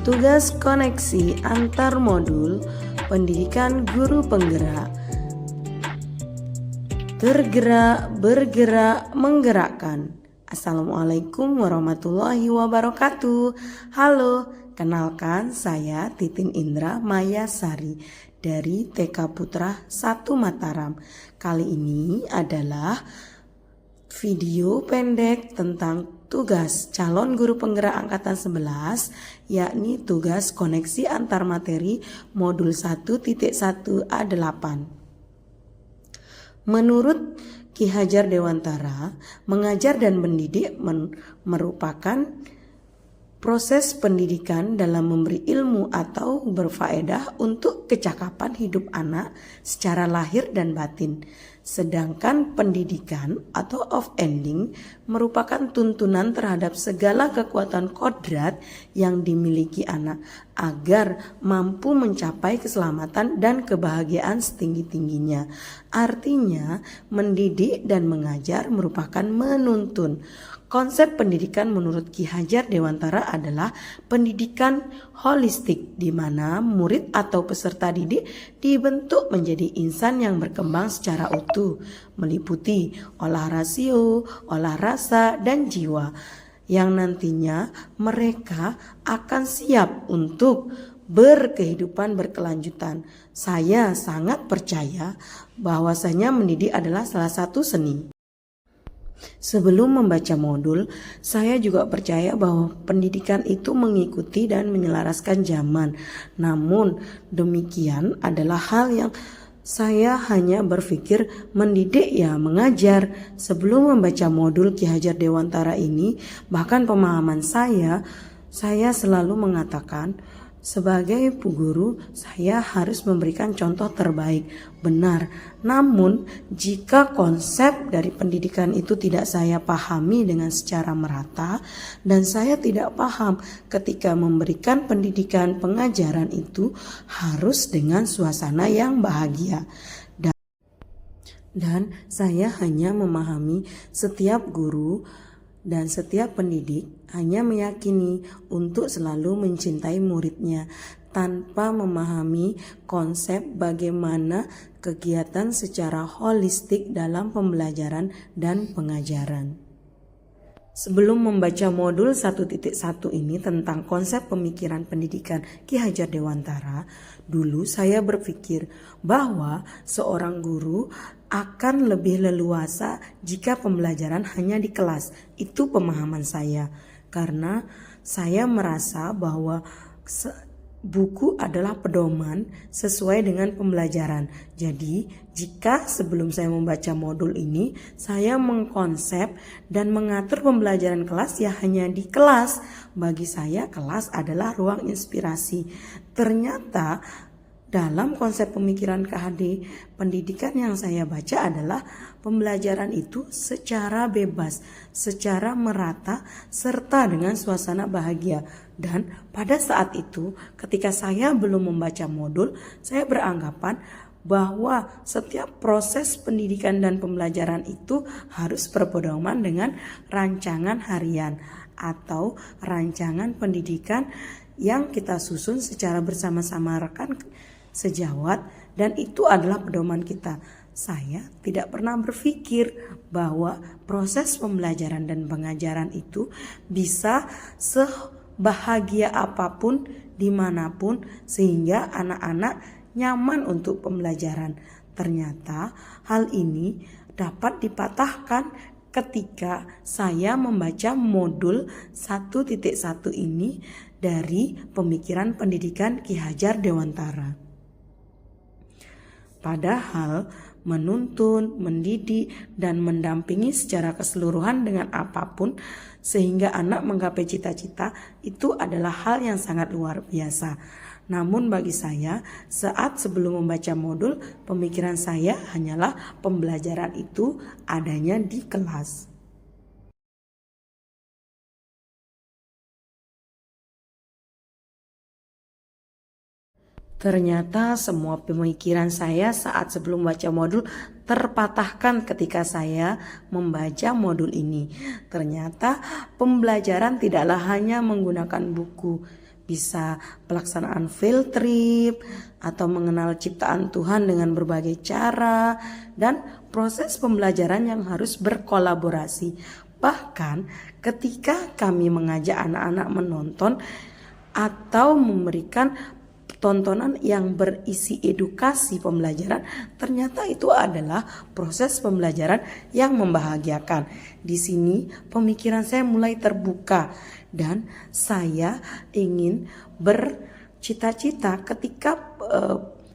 Tugas koneksi antar modul pendidikan guru penggerak. Tergerak, bergerak, menggerakkan. Assalamualaikum warahmatullahi wabarakatuh. Halo, kenalkan saya Titin Indra Maya Sari dari TK Putra 1 Mataram. Kali ini adalah video pendek tentang tugas calon guru penggerak angkatan 11, yakni tugas koneksi antar materi modul 1.1A8. Menurut Ki Hajar Dewantara, mengajar dan mendidik merupakan proses pendidikan dalam memberi ilmu atau berfaedah untuk kecakapan hidup anak secara lahir dan batin. Sedangkan pendidikan atau off-ending merupakan tuntunan terhadap segala kekuatan kodrat yang dimiliki anak agar mampu mencapai keselamatan dan kebahagiaan setinggi-tingginya. Artinya, mendidik dan mengajar merupakan menuntun. Konsep pendidikan menurut Ki Hajar Dewantara adalah pendidikan holistik, di mana murid atau peserta didik dibentuk menjadi insan yang berkembang secara utuh, meliputi olah rasio, olah rasa, dan jiwa, yang nantinya mereka akan siap untuk berkehidupan berkelanjutan. Saya sangat percaya bahwasanya mendidik adalah salah satu seni. Sebelum membaca modul, saya juga percaya bahwa pendidikan itu mengikuti dan menyelaraskan zaman. Namun demikian adalah hal yang saya hanya berpikir mendidik ya mengajar. Sebelum membaca modul Ki Hajar Dewantara ini, bahkan pemahaman saya selalu mengatakan, sebagai guru, saya harus memberikan contoh terbaik. Benar, namun jika konsep dari pendidikan itu tidak saya pahami dengan secara merata, dan saya tidak paham ketika memberikan pendidikan pengajaran itu harus dengan suasana yang bahagia. Dan saya hanya memahami setiap guru dan setiap pendidik hanya meyakini untuk selalu mencintai muridnya tanpa memahami konsep bagaimana kegiatan secara holistik dalam pembelajaran dan pengajaran. Sebelum membaca modul 1.1 ini tentang konsep pemikiran pendidikan Ki Hajar Dewantara, dulu saya berpikir bahwa seorang guru akan lebih leluasa jika pembelajaran hanya di kelas. Itu pemahaman saya, karena saya merasa bahwa buku adalah pedoman sesuai dengan pembelajaran. Jadi, jika sebelum saya membaca modul ini, saya mengkonsep dan mengatur pembelajaran kelas ya hanya di kelas. Bagi saya, kelas adalah ruang inspirasi. Ternyata dalam konsep pemikiran KHD, pendidikan yang saya baca adalah pembelajaran itu secara bebas, secara merata, serta dengan suasana bahagia. Dan pada saat itu, ketika saya belum membaca modul, saya beranggapan bahwa setiap proses pendidikan dan pembelajaran itu harus berpedoman dengan rancangan harian atau rancangan pendidikan yang kita susun secara bersama-sama rekan sejawat, dan itu adalah pedoman kita. Saya tidak pernah berpikir bahwa proses pembelajaran dan pengajaran itu bisa sebahagia apapun dimanapun sehingga anak-anak nyaman untuk pembelajaran. Ternyata hal ini dapat dipatahkan ketika saya membaca modul 1.1 ini dari pemikiran pendidikan Ki Hajar Dewantara. Padahal menuntun, mendidik, dan mendampingi secara keseluruhan dengan apapun sehingga anak menggapai cita-cita itu adalah hal yang sangat luar biasa. Namun bagi saya, saat sebelum membaca modul, pemikiran saya hanyalah pembelajaran itu adanya di kelas. Ternyata semua pemikiran saya saat sebelum baca modul terpatahkan ketika saya membaca modul ini. Ternyata pembelajaran tidaklah hanya menggunakan buku. bisa pelaksanaan field trip atau mengenal ciptaan Tuhan dengan berbagai cara, dan proses pembelajaran yang harus berkolaborasi. Bahkan ketika kami mengajak anak-anak menonton atau memberikan tontonan yang berisi edukasi pembelajaran, ternyata itu adalah proses pembelajaran yang membahagiakan. Di sini pemikiran saya mulai terbuka dan saya ingin bercita-cita ketika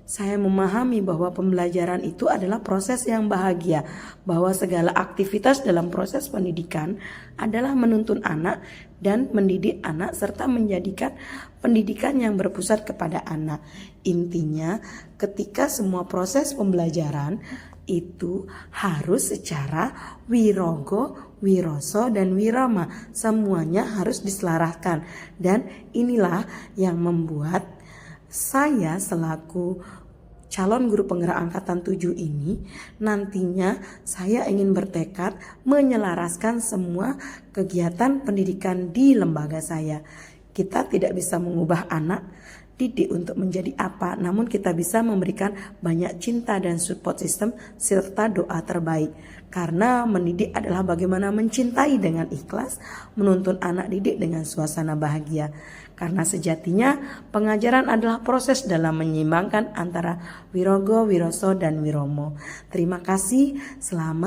saya memahami bahwa pembelajaran itu adalah proses yang bahagia, bahwa segala aktivitas dalam proses pendidikan adalah menuntun anak dan mendidik anak serta menjadikan pendidikan yang berpusat kepada anak. Intinya, ketika semua proses pembelajaran itu harus secara wirogo, wiroso, dan wirama, semuanya harus diselaraskan. Dan inilah yang membuat saya selaku calon guru penggerak angkatan 7 ini nantinya saya ingin bertekad menyelaraskan semua kegiatan pendidikan di lembaga saya. Kita tidak bisa mengubah anak didik untuk menjadi apa, namun kita bisa memberikan banyak cinta dan support system serta doa terbaik. Karena mendidik adalah bagaimana mencintai dengan ikhlas, menuntun anak didik dengan suasana bahagia. Karena sejatinya pengajaran adalah proses dalam menyeimbangkan antara wirogo, wiroso, dan wiromo. Terima kasih, selamat